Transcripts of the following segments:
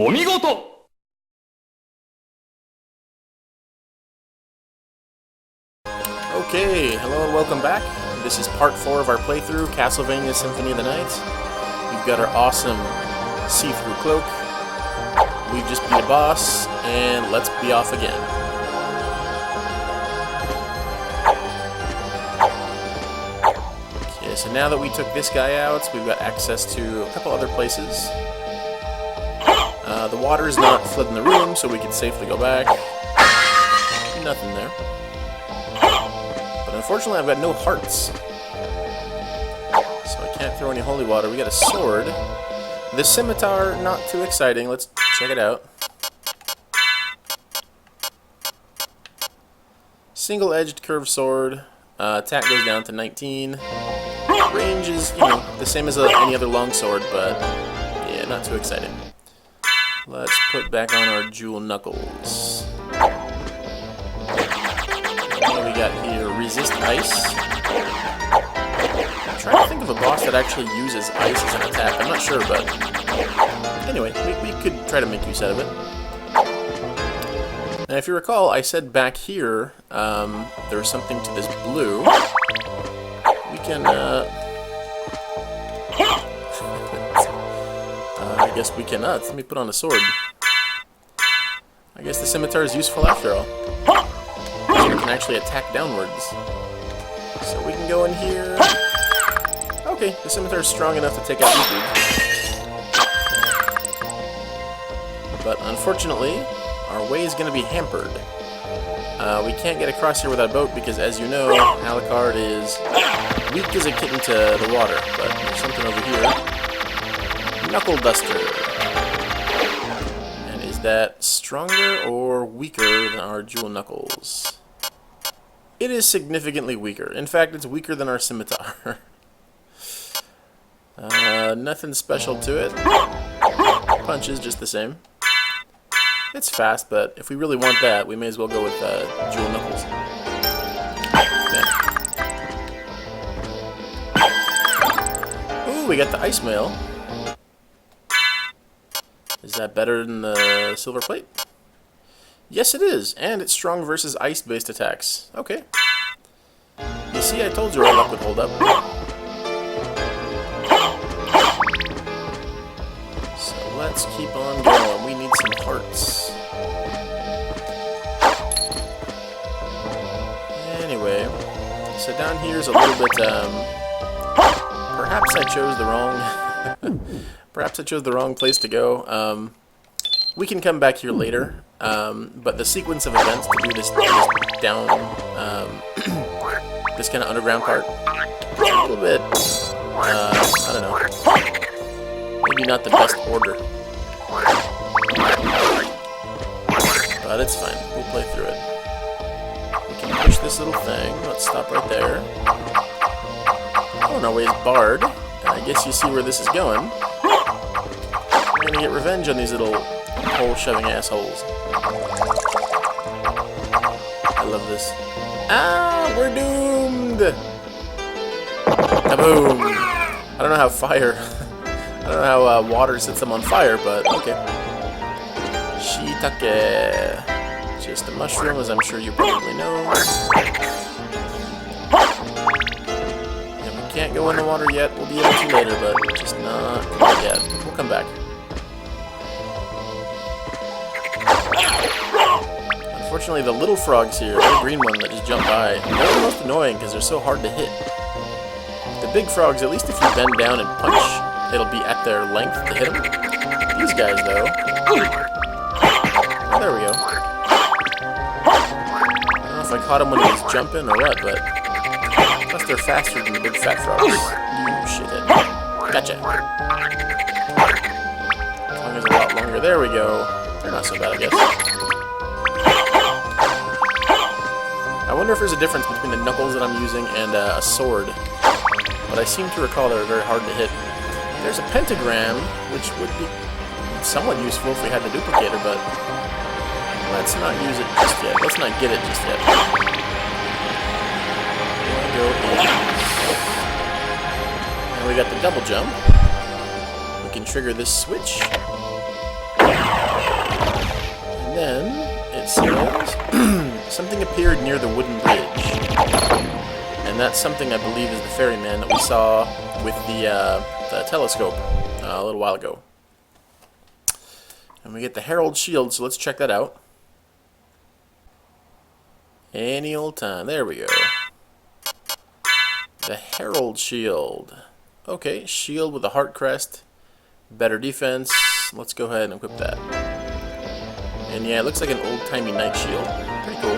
お見事 Okay, hello and welcome back. This is part 4 of our playthrough, Castlevania Symphony of the Night. We've got our awesome see-through cloak. We've just beat a boss, and let's be off again. Okay, so now that we took this guy out, we've got access to a couple other places. The water is not flooding the room, so we can safely go back. Nothing there. But unfortunately, I've got no hearts. So I can't throw any holy water. We got a sword. The scimitar, not too exciting. Let's check it out. Single-edged curved sword. Attack goes down to 19. Range is, the same as any other longsword, but yeah, not too exciting. Let's put back on our jewel knuckles. What do we got here? Resist ice. I'm trying to think of a boss that actually uses ice as an attack. I'm not sure, but anyway, we could try to make use out of it. Now, if you recall, I said back here there's something to this blue. We can, I guess we cannot. Let me put on a sword. I guess the scimitar is useful after all. We can actually attack downwards. So we can go in here. Okay, the scimitar is strong enough to take out Eevee. But unfortunately, our way is going to be hampered. We can't get across here without a boat because, as you know, Alucard is weak as a kitten to the water. But there's something over here. Knuckle Duster. And is that stronger or weaker than our jewel knuckles? It is significantly weaker. In fact, it's weaker than our scimitar. Nothing special to it. Punch is just the same. It's fast, but if we really want that, we may as well go with jewel knuckles. Yeah. Ooh, we got the ice mail. Is that better than the silver plate? Yes, it is, and it's strong versus ice-based attacks. Okay. You see, I told you our luck would hold up. So let's keep on going. We need some hearts. Anyway, so down here is a little bit, perhaps I chose the wrong... Perhaps I chose the wrong place to go. We can come back here later, but the sequence of events to do this down, this kind of underground part, a little bit, I don't know, maybe not the best order, but it's fine. We'll play through it. We can push this little thing. Let's stop right there. Oh, and our way is barred. I guess you see where this is going. We're gonna get revenge on these little hole-shoving assholes. I love this. Ah, we're doomed! Kaboom! I don't know how fire... I don't know how water sets them on fire, but okay. Shiitake. Just a mushroom, as I'm sure you probably know. Can't go in the water yet. We'll be able to later, but just not quite yet. We'll come back. Unfortunately, the little frogs here, the green one that just jumped by, they're the most annoying because they're so hard to hit. The big frogs, at least if you bend down and punch, it'll be at their length to hit them. These guys, though... Oh, there we go. I don't know if I caught him when he was jumping or what, but... Plus they're faster than the big fat frogs. You shithead. Gotcha. Tongue is a lot longer. There we go. They're not so bad, I guess. I wonder if there's a difference between the knuckles that I'm using and a sword. But I seem to recall they're very hard to hit. There's a pentagram, which would be somewhat useful if we had the duplicator, but let's not use it just yet. Let's not get it just yet. And we got the double jump. We can trigger this switch. then it says something appeared near the wooden bridge, and that's something I believe is the ferryman that we saw with the telescope a little while ago. And we get the Herald Shield, so let's check that out. Any old time. There we go. The Herald Shield. Okay, shield with a heart crest. Better defense. Let's go ahead and equip that. And yeah, it looks like an old-timey knight shield. Pretty cool.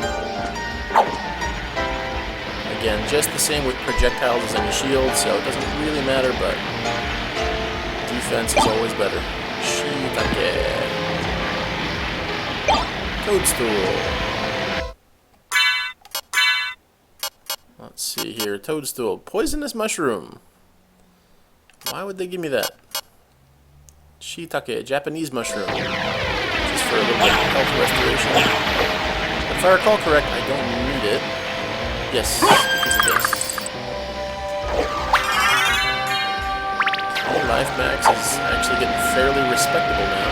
Again, just the same with projectiles as any shield, so it doesn't really matter, but defense is always better. Shiitake. Toadstool. Let's see here. Toadstool. Poisonous mushroom. Why would they give me that? Shiitake. Japanese mushroom. Just for a little bit of health restoration. If I recall correct, I don't need it. Yes, because of this. My life max is actually getting fairly respectable now.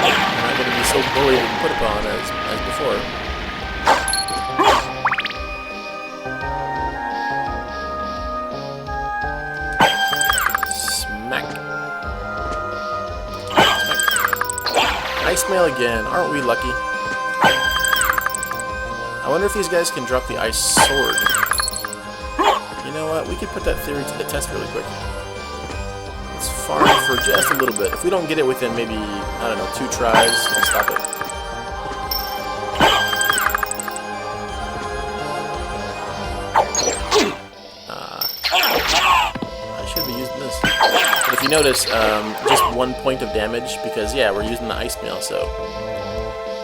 I'm not going to be so bullied and put upon as before. Smack. Smack. Ice mail again. Aren't we lucky? I wonder if these guys can drop the ice sword. You know what? We could put that theory to the test really quick. Let's farm for just a little bit. If we don't get it within maybe, I don't know, 2 tries, we'll stop it. I should be using this. But if you notice, just 1 point of damage because, yeah, we're using the ice mail, so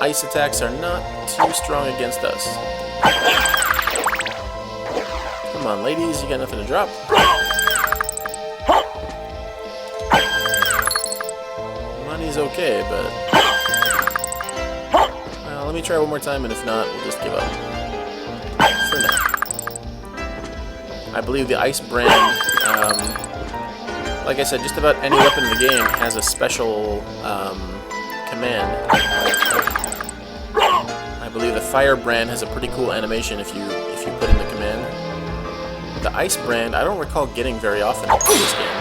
ice attacks are not too strong against us. Come on, ladies, you got nothing to drop. Money's okay, but well, let me try one more time, and if not, we'll just give up for now. I believe the ice brand, like I said, just about any weapon in the game has a special command. I believe the fire brand has a pretty cool animation if you put in the command. The ice brand, I don't recall getting very often in this game.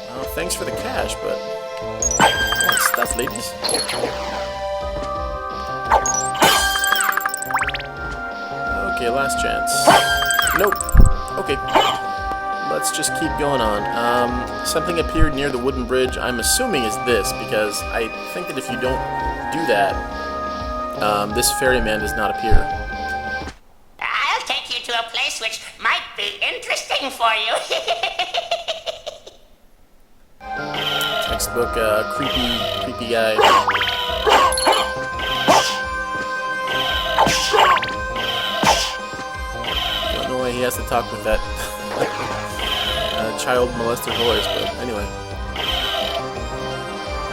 Well, thanks for the cash, but I want stuff, ladies. Okay, last chance. Nope. Okay. Let's just keep going on. Something appeared near the wooden bridge. I'm assuming is this, because I think that if you don't do that, this ferryman does not appear. I'll take you to a place which might be interesting for you. Textbook, creepy guy. Don't know why he has to talk with that child molester voice, but anyway.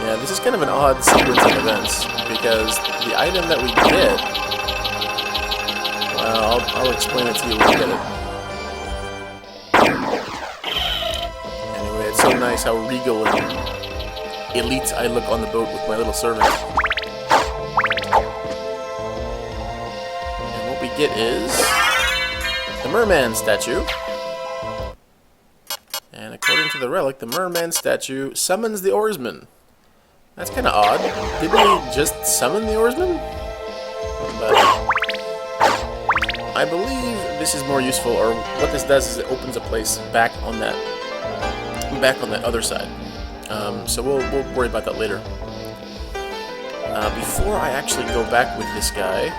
Yeah, this is kind of an odd sequence of events, because the item that we get, well, I'll explain it to you when we get it. Anyway, it's so nice how regal and elite I look on the boat with my little servant. And what we get is the merman statue. And according to the relic, the merman statue summons the oarsman. That's kind of odd. Didn't we just summon the oarsman? But I believe this is more useful, or what this does is it opens a place back on that other side. So we'll worry about that later. Before I actually go back with this guy,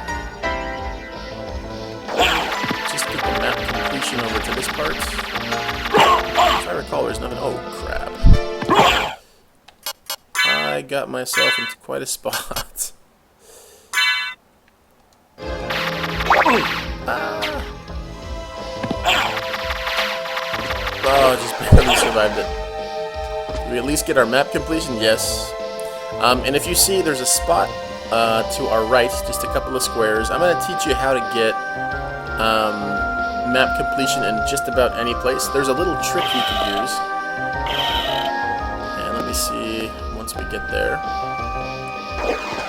just get the map completion over to this part. If I recall, there's nothing. Oh crap! I got myself into quite a spot. Oh, just barely survived it. Did we at least get our map completion? Yes. And if you see, there's a spot to our right, just a couple of squares. I'm going to teach you how to get map completion in just about any place. There's a little trick you can use. see once we get there.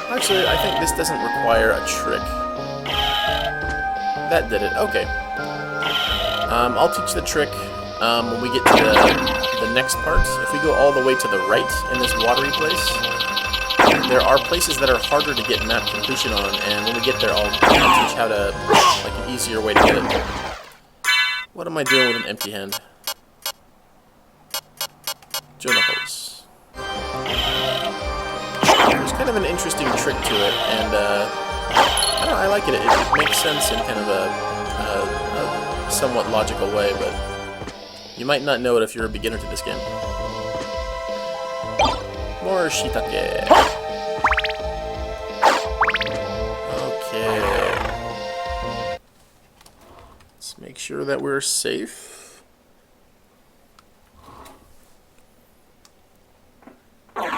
Actually, I think this doesn't require a trick. That did it. Okay. I'll teach the trick when we get to the next part. If we go all the way to the right in this watery place, there are places that are harder to get map completion on, and when we get there, I'll teach how to, like, an easier way to get it. What am I doing with an empty hand? Joe Knuckles. There's kind of an interesting trick to it, and I don't know, I like it. It makes sense in kind of a somewhat logical way, but you might not know it if you're a beginner to this game. More shiitake. Okay. Let's make sure that we're safe. Okay,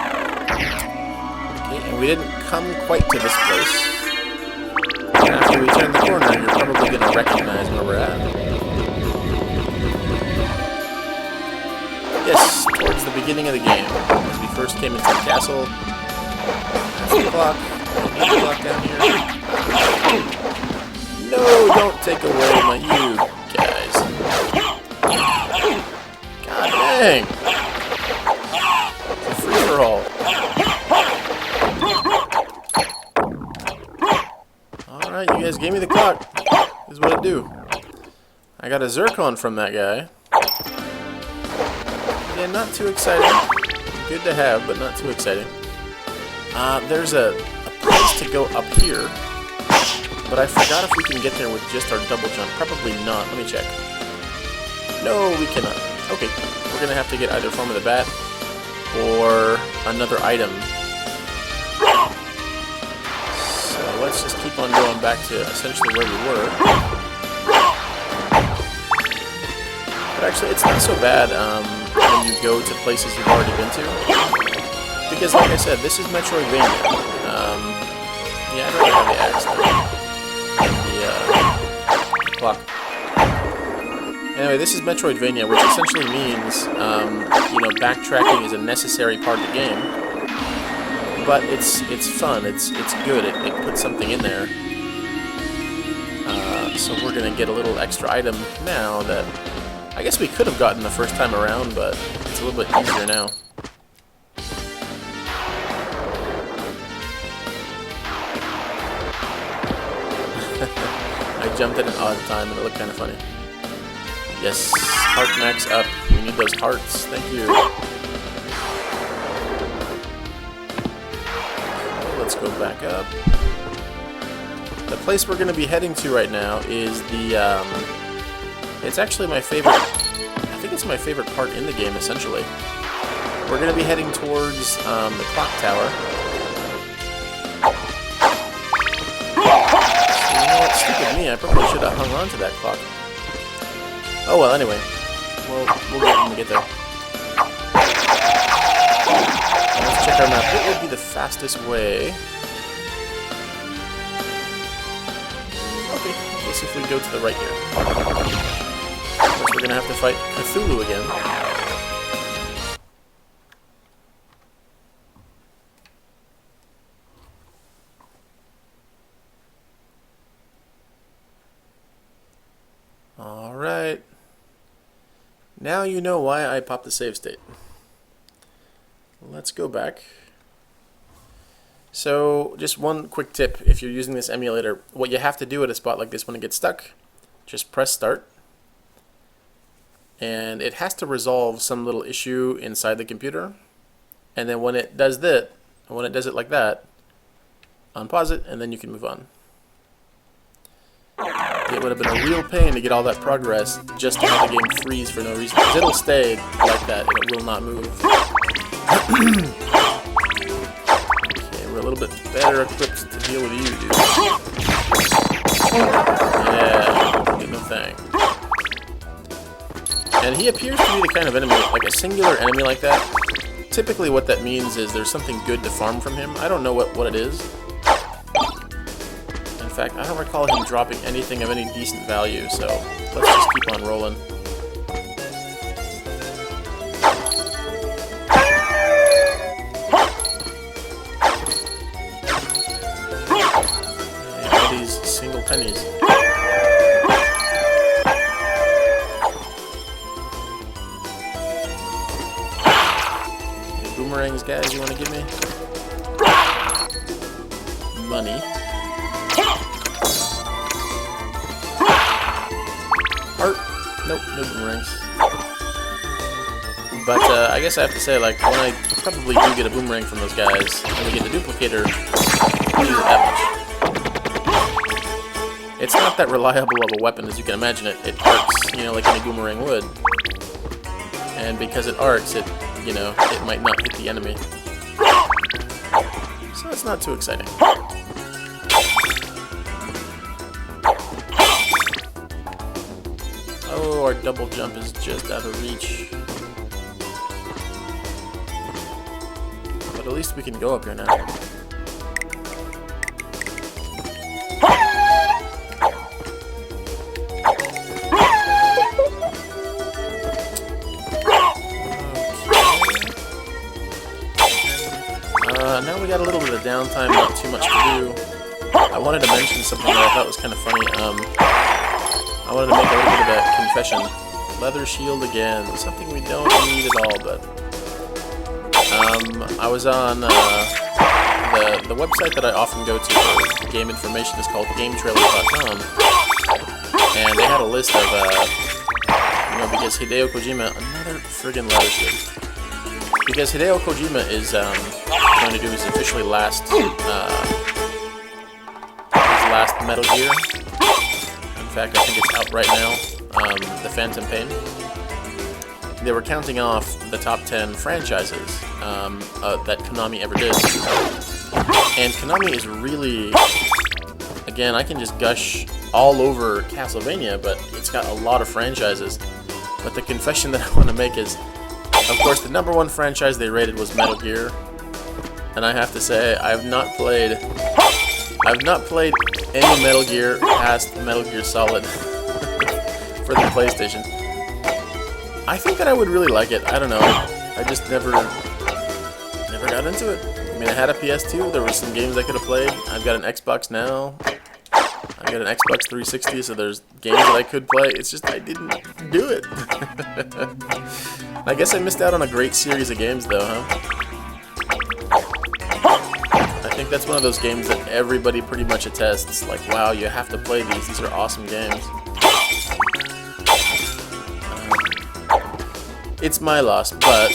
and we didn't come quite to this place. After we turn the corner, you're probably going to recognize where we're at. Yes, towards the beginning of the game, as we first came into the castle. That's the clock. 8 o'clock down here. No, don't take away my you guys. God dang! It's a free-for-all. Alright, you guys gave me the clock. This is what I do. I got a Zircon from that guy. Yeah, not too exciting. Good to have, but not too exciting. There's a place to go up here, but I forgot if we can get there with just our double jump. Probably not. Let me check. No, we cannot. Okay, we're gonna have to get either Form of the Bat or another item. So let's just keep on going back to essentially where we were. But actually, it's not so bad when you go to places you've already been to. Because, like I said, this is Metroidvania. Yeah, I don't know how the axe and the clock. Anyway, this is Metroidvania, which essentially means, you know, backtracking is a necessary part of the game. But it's fun. It's good. It puts something in there. So we're gonna get a little extra item now that I guess we could have gotten the first time around, but it's a little bit easier now. I jumped at an odd time and it looked kind of funny. Yes, heart max up. We need those hearts. Thank you. Let's go back up. The place we're going to be heading to right now is the, it's actually my favorite, I think it's my favorite part in the game, essentially. We're going to be heading towards the clock tower. So, you know what, stupid me, I probably should have hung on to that clock. Oh well, anyway, we'll get when we get there. Let's check our map. What would be the fastest way? Okay, I guess if we go to the right here. Of course, we're going to have to fight Cthulhu again. Alright. Now you know why I popped the save state. Let's go back. So, just one quick tip, if you're using this emulator, what you have to do at a spot like this when it gets stuck, just press start. And it has to resolve some little issue inside the computer. And then when it does that, when it does it like that, unpause it, and then you can move on. It would have been a real pain to get all that progress just to have the game freeze for no reason, because it'll stay like that and it will not move. Okay, we're a little bit better equipped to deal with you, dude. Yeah, get no thing. And he appears to be the kind of enemy, like a singular enemy like that. Typically what that means is there's something good to farm from him. I don't know what it is. In fact, I don't recall him dropping anything of any decent value, so let's just keep on rolling. boomerangs, guys, you want to give me? Money. Art. Nope, no boomerangs. But I guess I have to say, like, when I probably do get a boomerang from those guys, and we get the duplicator, I don't use it that much. It's not that reliable of a weapon as you can imagine it. It arcs, you know, like any boomerang would. And because it arcs, it, you know, it might not hit the enemy. So it's not too exciting. Oh, our double jump is just out of reach. But at least we can go up here now. Now we got a little bit of downtime, not too much to do. I wanted to mention something that I thought was kind of funny. I wanted to make a little bit of a confession. Leather shield again, something we don't need at all, but I was on the website that I often go to for game information is called GameTrailers.com, and they had a list of, you know, because Hideo Kojima, another friggin' leather shield. Because Hideo Kojima is going to do his officially last Metal Gear. In fact, I think it's out right now. The Phantom Pain. They were counting off the top 10 franchises that Konami ever did, and Konami is really, again, I can just gush all over Castlevania, but it's got a lot of franchises. But the confession that I want to make is, of course, the number one franchise they rated was Metal Gear, and I have to say, I've not played any Metal Gear past Metal Gear Solid for the PlayStation. I think that I would really like it. I don't know. I just never got into it. I mean, I had a PS2. There were some games I could have played. I've got an Xbox now. I've got an Xbox 360, so there's games that I could play. It's just I didn't do it. I guess I missed out on a great series of games, though, huh? I think that's one of those games that everybody pretty much attests. Like, wow, you have to play these. These are awesome games. It's my loss, but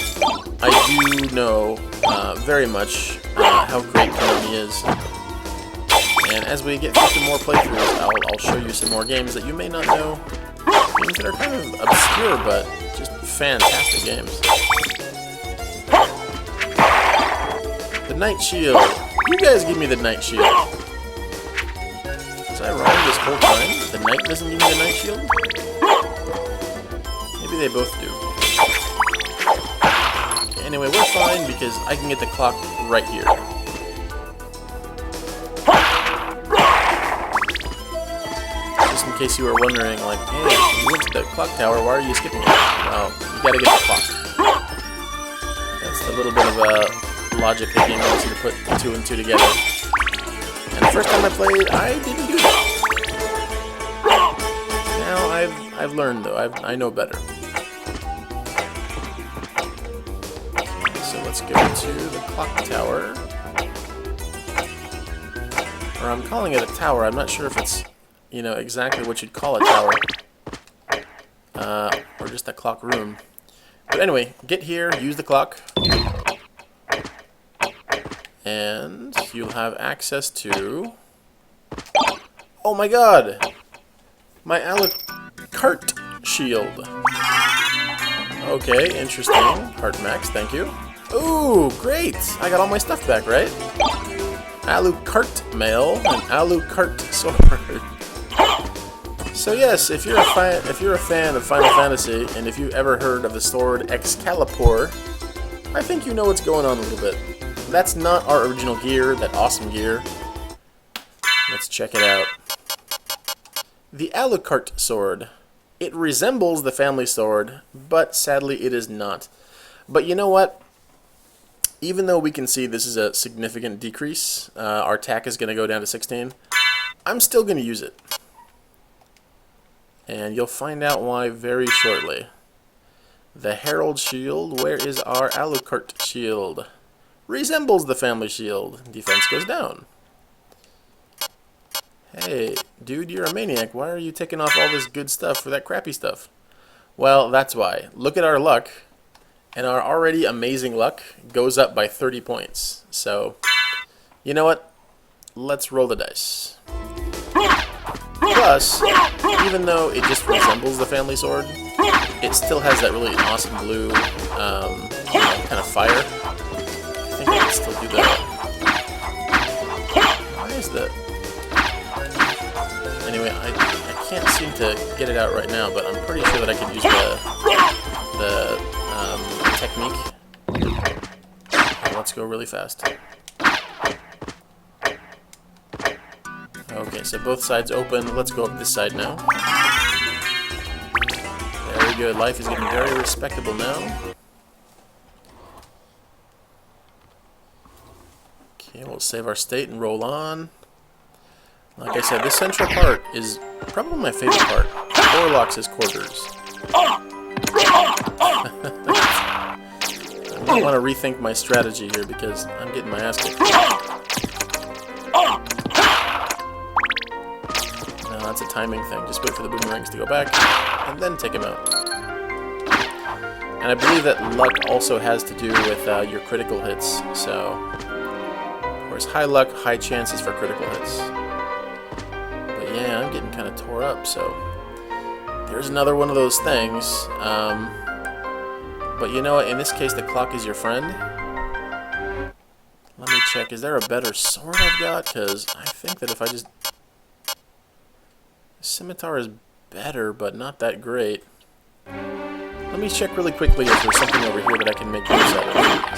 I do know very much how great Konami is. And as we get through some more playthroughs, I'll show you some more games that you may not know. Games that are kind of obscure, but just fantastic games. The Knight Shield. You guys give me the Knight Shield. Was I wrong this whole time? The Knight doesn't give me the Knight Shield? Maybe they both do. Anyway, we're fine because I can get the clock right here. Just in case you were wondering, like, hey, you went to the clock tower, why are you skipping it? Well, you gotta get the clock. That's a little bit of logic that game wants you to put 2 and 2 together. And the first time I played, I didn't do that. Now I've learned though. I know better. So let's go to the clock tower. Or I'm calling it a tower. I'm not sure if it's, you know, exactly what you'd call a tower. Or just a clock room. But anyway, get here, use the clock. And you'll have access to... Oh my god! My Alucard shield. Okay, interesting. Heart max, thank you. Ooh, great! I got all my stuff back, right? Alucard mail and Alucard sword. So yes, if you're a fan of Final Fantasy, and if you've ever heard of the sword Excalibur, I think you know what's going on a little bit. That's not our original gear, that awesome gear. Let's check it out. The Alucard sword. It resembles the family sword, but sadly it is not. But you know what? Even though we can see this is a significant decrease, our attack is going to go down to 16, I'm still going to use it. And you'll find out why very shortly. The Herald Shield. Where is our Alucard Shield? Resembles the family shield. Defense goes down. Hey, dude, you're a maniac. Why are you taking off all this good stuff for that crappy stuff? Well, that's why. Look at our luck. And our already amazing luck goes up by 30 points. So, you know what? Let's roll the dice. Plus, even though it just resembles the family sword, it still has that really awesome blue kind of fire. I think I can still do that. Why is that? Anyway, I can't seem to get it out right now, but I'm pretty sure that I can use the technique. Let's go really fast. Okay, so both sides open. Let's go up this side now. Very good. Life is getting very respectable now. Okay, we'll save our state and roll on. Like I said, this central part is probably my favorite part. Orlox's quarters. I might want to rethink my strategy here because I'm getting my ass kicked. No, that's a timing thing. Just wait for the boomerangs to go back and then take him out. And I believe that luck also has to do with your critical hits. So, of course, high luck, high chances for critical hits. But yeah, I'm getting kind of tore up, so there's another one of those things. But you know what? In this case, the clock is your friend. Let me check. Is there a better sword I've got? Because I think that if I just... Scimitar is better, but not that great. Let me check really quickly if there's something over here that I can make use of.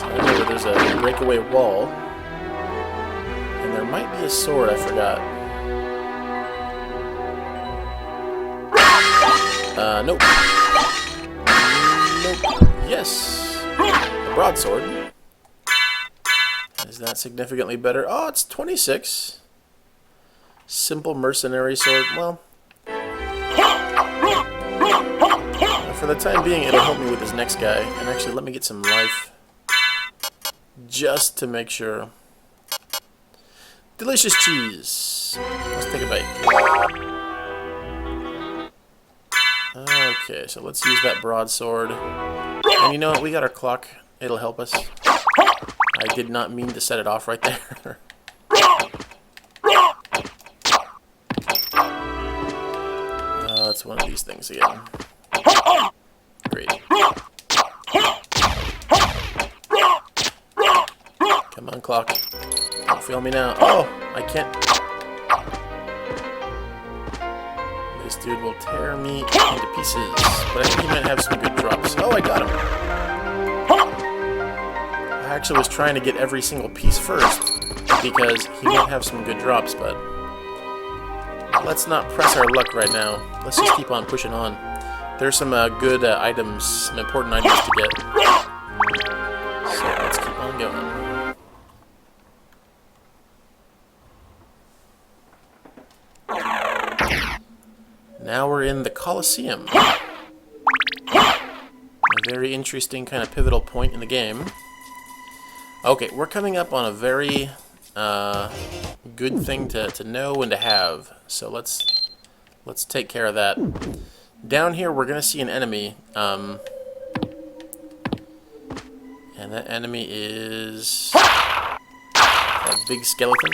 So I know that there's a breakaway wall. And there might be a sword I forgot. Nope. Nope. Yes. A broadsword. Is that significantly better? Oh, it's 26. Simple mercenary sword. Well, for the time being, it'll help me with this next guy. And actually, let me get some life. Just to make sure. Delicious cheese. Let's take a bite. Okay, so let's use that broadsword. And you know what? We got our clock. It'll help us. I did not mean to set it off right there. It's one of these things again. Great. Come on, clock. Don't fail me now. Oh, I can't. This dude will tear me into pieces. But I think he might have some good drops. Oh, I got him. I actually was trying to get every single piece first because he might have some good drops, but let's not press our luck right now. Let's just keep on pushing on. There's some good items, some important items to get. So let's keep on going. Now we're in the Colosseum. A very interesting kind of pivotal point in the game. Okay, we're coming up on a very good thing to know and to have. So let's take care of that. Down here, we're going to see an enemy. And that enemy is a big skeleton.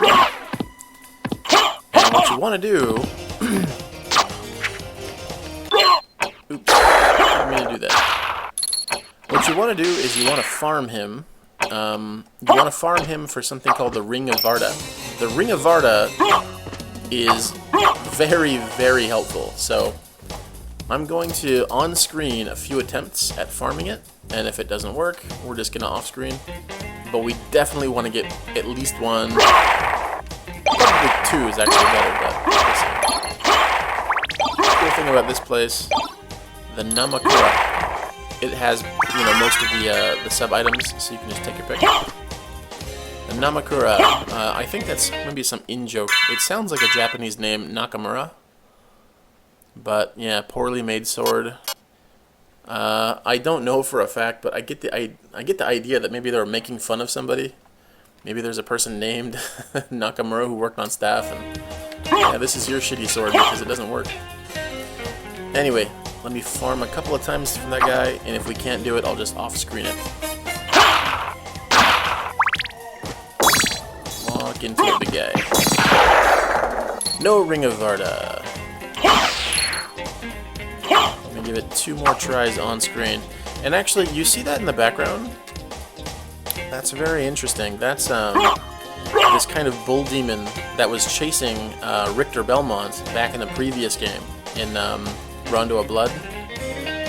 And what you want to do... Oops, I didn't mean to do that. What you want to do is you want to farm him. You want to farm him for something called the Ring of Varda. The Ring of Varda is very, very helpful. So I'm going to on-screen a few attempts at farming it, and if it doesn't work, we're just gonna off-screen. But we definitely want to get at least one. Probably two is actually better, but we'll see. The cool thing about this place, the Namakura, it has, you know, most of the sub-items, so you can just take your pick. The Namakura, I think that's maybe some in-joke. It sounds like a Japanese name, Nakamura. But, yeah, poorly made sword. I don't know for a fact, but I get the idea that maybe they were making fun of somebody. Maybe there's a person named Nakamura who worked on staff, and yeah, this is your shitty sword because it doesn't work. Anyway, let me farm a couple of times from that guy, and if we can't do it, I'll just off-screen it. Walk into a big guy. No Ring of Varda. Let me give it 2 more tries on screen. And actually, you see that in the background? That's very interesting. That's this kind of bull demon that was chasing Richter Belmont back in the previous game in Rondo of Blood.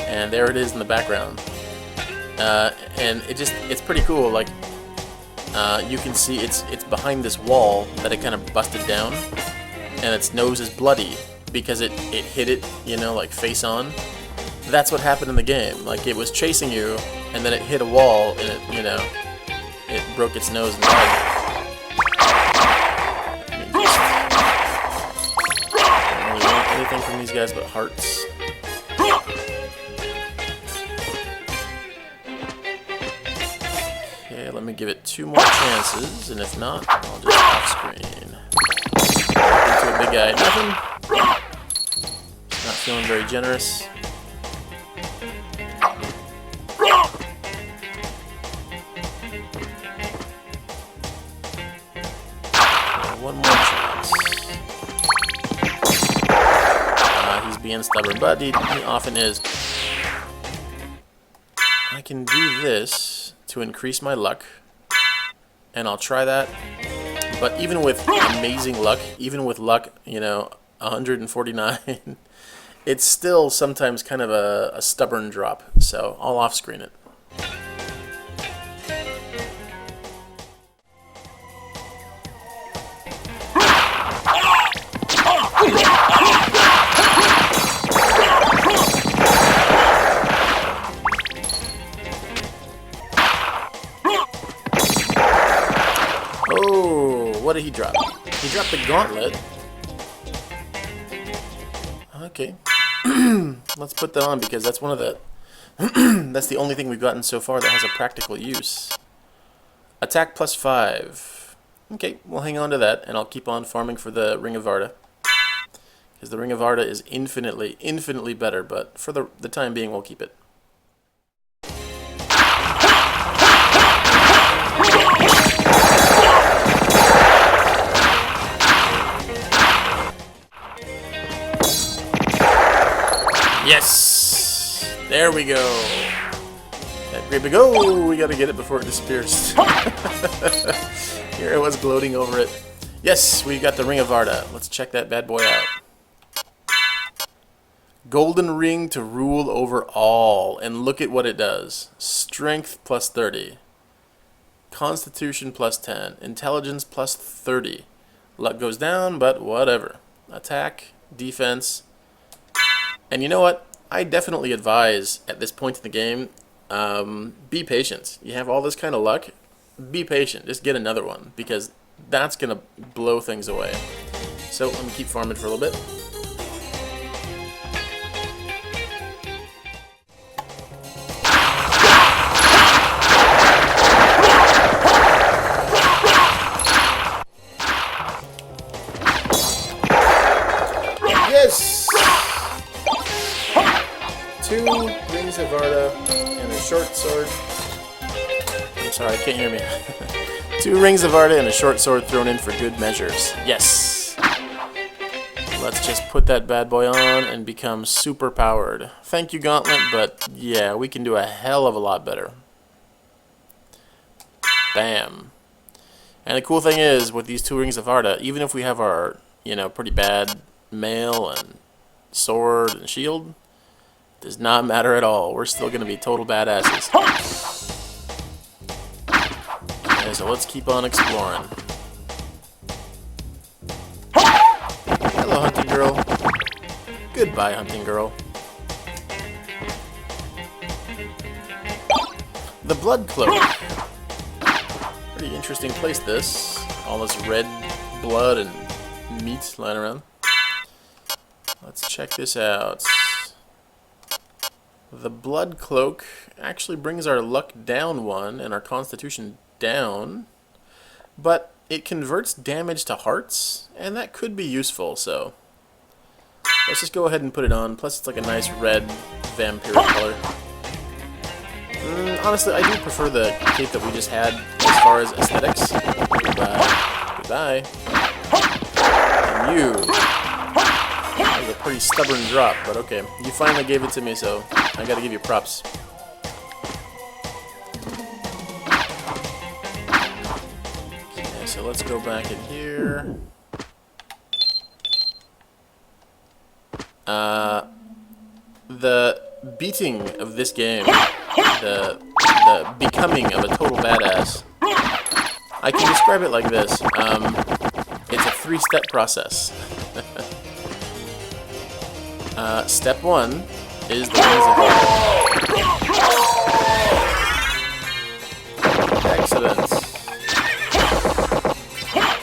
And there it is in the background. And it's pretty cool. Like you can see it's behind this wall that it kind of busted down, and its nose is bloody because it hit it, you know, like face on. That's what happened in the game. Like, it was chasing you, and then it hit a wall, and it, you know, it broke its nose and died. I don't really want anything from these guys but hearts. Okay, let me give it 2 more chances, and if not, I'll just off-screen. Into a big guy. Nothing. Not feeling very generous. One more chance. He's being stubborn, but he often is. I can do this to increase my luck, and I'll try that. But even with amazing luck, even with luck, you know, 149, it's still sometimes kind of a stubborn drop. So I'll off-screen it. What did he drop? He dropped the gauntlet. Okay. Let's put that on because that's one of the that's the only thing we've gotten so far that has a practical use. Attack +5. Okay, we'll hang on to that, and I'll keep on farming for the Ring of Varda. Because the Ring of Varda is infinitely better, but for the time being, we'll keep it. Yes! There we go. That great big, oh, we gotta get it before it disappears. Here it was gloating over it. Yes, we got the Ring of Varda. Let's check that bad boy out. Golden ring to rule over all. And look at what it does. Strength +30. Constitution +10. Intelligence +30. Luck goes down, but whatever. Attack, defense. And you know what? I definitely advise at this point in the game, be patient. You have all this kind of luck, be patient. Just get another one, because that's going to blow things away. So let me keep farming for a little bit. Yes! 2 Rings of Varda and a short sword. I'm sorry, I can't hear me. 2 Rings of Varda and a short sword thrown in for good measures. Yes! Let's just put that bad boy on and become super powered. Thank you, Gauntlet, but yeah, we can do a hell of a lot better. Bam. And the cool thing is, with these 2 Rings of Varda, even if we have our, you know, pretty bad mail and sword and shield, does not matter at all. We're still going to be total badasses. Okay, so let's keep on exploring. Hello, hunting girl. Goodbye, hunting girl. The Blood Cloak. Pretty interesting place, this. All this red blood and meat lying around. Let's check this out. The Blood Cloak actually brings our luck down 1 and our constitution down, but it converts damage to hearts, and that could be useful, so let's just go ahead and put it on. Plus it's like a nice red vampiric color. Honestly, I do prefer the cape that we just had as far as aesthetics. Goodbye. Goodbye. And you. That was a pretty stubborn drop, but okay. You finally gave it to me, so I gotta give you props. Okay, so let's go back in here. The beating of this game, the becoming of a total badass, I can describe it like this. It's a 3-step process. Step 1 is the Wings of Fire. Excellent.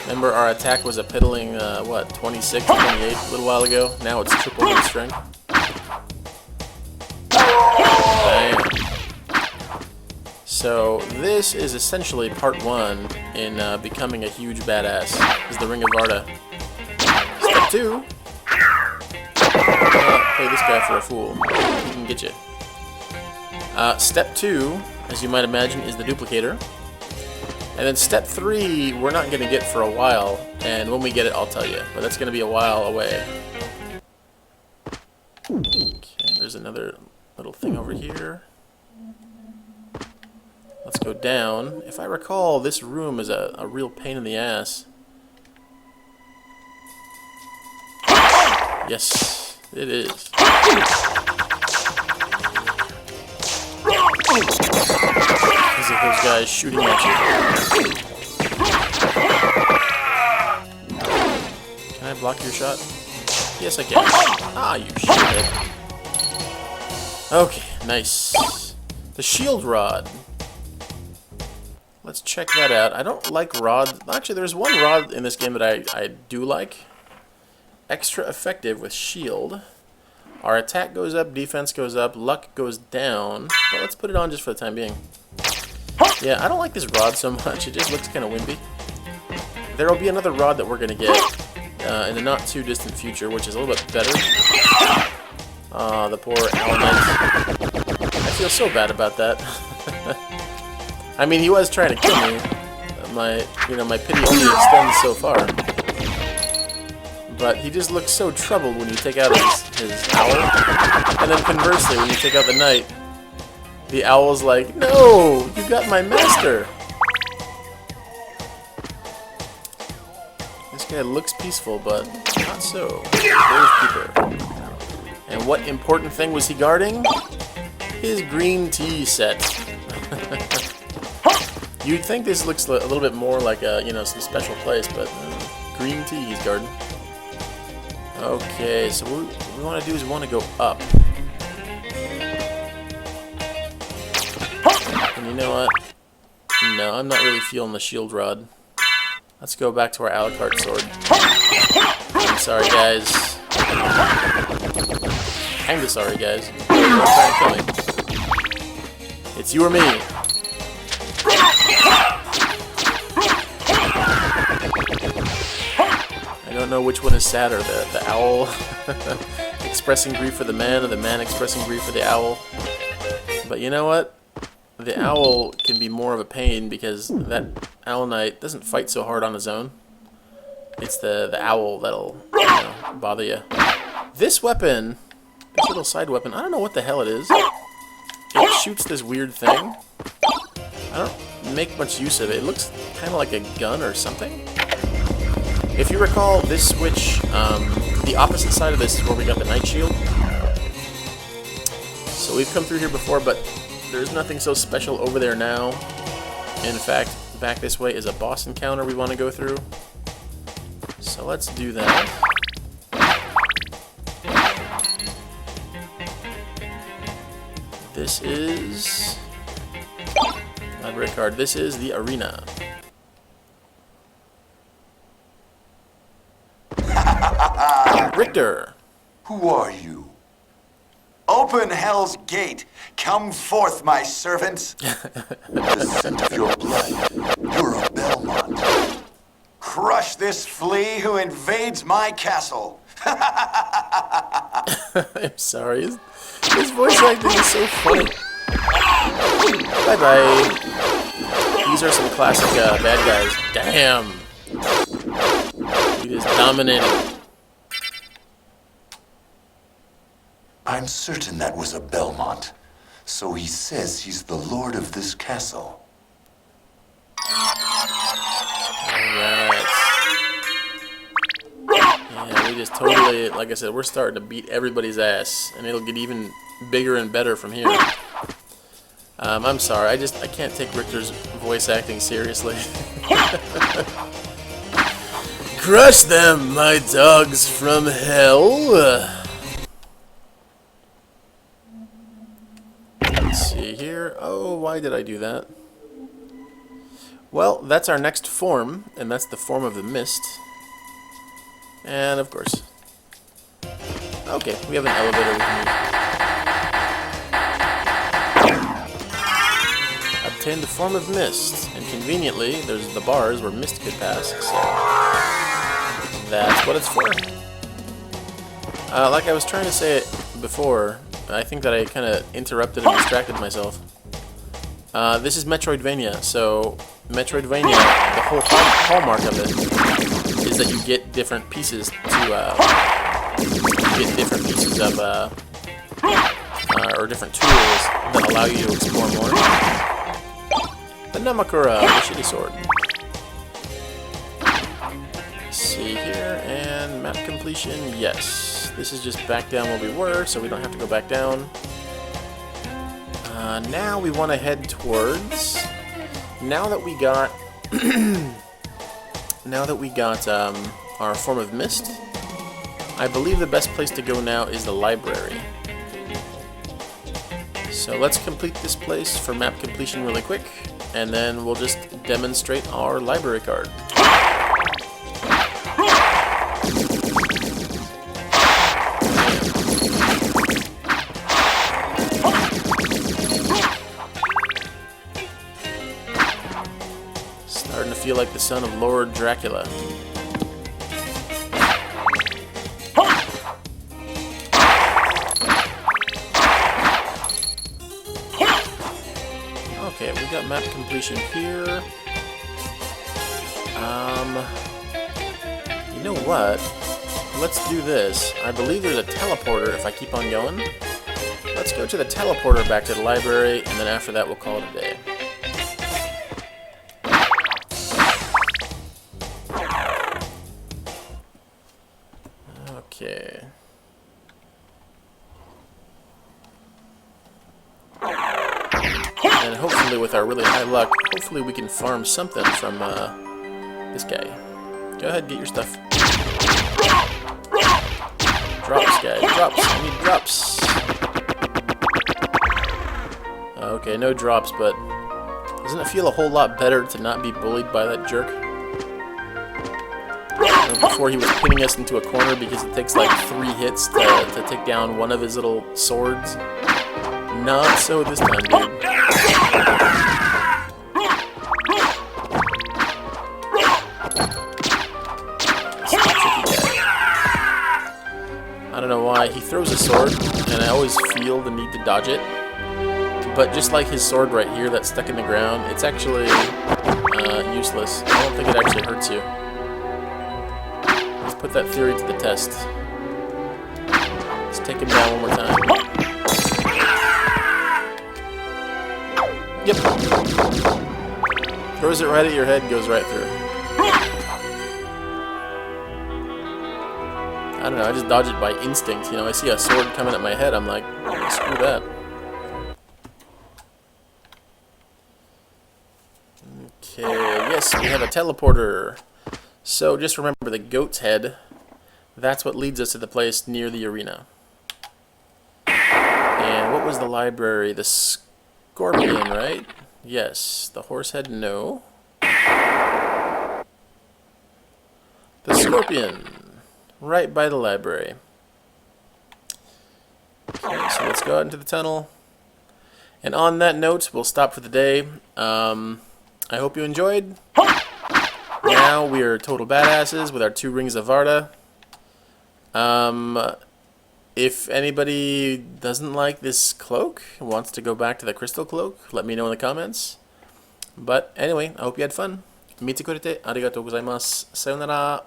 Remember, our attack was a piddling, 26, 28 a little while ago? Now it's triple hit strength. Bam. So, this is essentially part 1 in becoming a huge badass, is the Ring of Varda. Step 2, play this guy for a fool. He can get you. Step 2, as you might imagine, is the duplicator. And then step 3, we're not going to get for a while, and when we get it, I'll tell you. But that's going to be a while away. Okay, there's another little thing over here. Let's go down. If I recall, this room is a real pain in the ass. Yes, it is. Because of those guys shooting at you. Can I block your shot? Yes, I can. Ah, you shit. Okay, nice. The shield rod. Let's check that out. I don't like rods. Actually, there's one rod in this game that I do like. Extra effective with shield. Our attack goes up, defense goes up, luck goes down. But let's put it on just for the time being. Yeah, I don't like this rod so much. It just looks kind of wimpy. There will be another rod that we're going to get in the not too distant future, which is a little bit better. The poor Owl Knight. I feel so bad about that. I mean, he was trying to kill me. My pity only extends so far. But he just looks so troubled when you take out his owl. And then conversely, when you take out the knight, the owl's like, "No, you got my master." This guy looks peaceful, but not so. Grave Keeper. And what important thing was he guarding? His green tea set. You'd think this looks a little bit more like a, some special place, but green tea he's guarding. Okay, so what we want to do is we want to go up. And you know what? No, I'm not really feeling the shield rod. Let's go back to our a la carte sword. I'm sorry, guys. Kinda sorry, guys. Don't try and kill me. It's you or me. I don't know which one is sadder, the owl expressing grief for the man, or the man expressing grief for the owl. But you know what? The owl can be more of a pain because that Owl Knight doesn't fight so hard on his own. It's the owl that'll bother you. This weapon, this little side weapon, I don't know what the hell it is. It shoots this weird thing. I don't make much use of it. It looks kind of like a gun or something. If you recall, this switch, the opposite side of this is where we got the Night Shield. So we've come through here before, but there's nothing so special over there now. In fact, back this way is a boss encounter we want to go through. So let's do that. This is... library card. This is the arena. Richter! Who are you? Open hell's gate. Come forth, my servants. The scent of your blood. You're a Belmont. Crush this flea who invades my castle. I'm sorry. His voice acting is so funny. Bye-bye. These are some classic bad guys. Damn. He is dominating. I'm certain that was a Belmont. So he says he's the lord of this castle. Alright. Yeah, we just totally, like I said, we're starting to beat everybody's ass. And it'll get even bigger and better from here. I'm sorry, I can't take Richter's voice acting seriously. Crush them, my dogs from hell! Let's see here. Oh, why did I do that? Well, that's our next form, and that's the form of the mist. And of course. Okay, we have an elevator we can use. Obtain the form of mist, and conveniently, there's the bars where mist could pass, so that's what it's for. Like I was trying to say before, I think that I kind of interrupted and distracted myself. This is Metroidvania, so Metroidvania, the whole hallmark of it is that you get different pieces to, or different tools that allow you to explore more. The Namakura, the shitty sword. Let's see here, and map completion, yes. This is just back down where we were, so we don't have to go back down. Now we want to head towards... Now that we got... our form of mist, I believe the best place to go now is the library. So let's complete this place for map completion really quick, and then we'll just demonstrate our library card. Starting to feel like the son of Lord Dracula. Okay, we got map completion here. You know what? Let's do this. I believe there's a teleporter if I keep on going. Let's go to the teleporter back to the library, and then after that we'll call it a day. Okay. And hopefully with our really high luck, hopefully we can farm something from this guy. Go ahead, get your stuff. Drops, guy. Drops. I need drops. Okay, no drops, but doesn't it feel a whole lot better to not be bullied by that jerk? Before he was pinning us into a corner because it takes like 3 hits to take down one of his little swords. Not so this time, dude. I don't know why. He throws a sword, and I always feel the need to dodge it. But just like his sword right here that's stuck in the ground, it's actually useless. I don't think it actually hurts you. Let's put that theory to the test. Let's take him down one more time. Yep. Throws it right at your head, goes right through. I don't know, I just dodge it by instinct. You know, I see a sword coming at my head, I'm like, oh, screw that. Okay, yes, we have a teleporter. So just remember the goat's head. That's what leads us to the place near the arena. And what was the library? The scorpion, right? Yes. The horse head, no. The scorpion. Right by the library. Okay, so let's let's go out into the tunnel. And on that note, we'll stop for the day. I hope you enjoyed. Now we are total badasses with our 2 rings of Varda. If anybody doesn't like this cloak and wants to go back to the crystal cloak, let me know in the comments. But anyway, I hope you had fun. Mitsukurite, arigatou gozaimasu. Sayonara.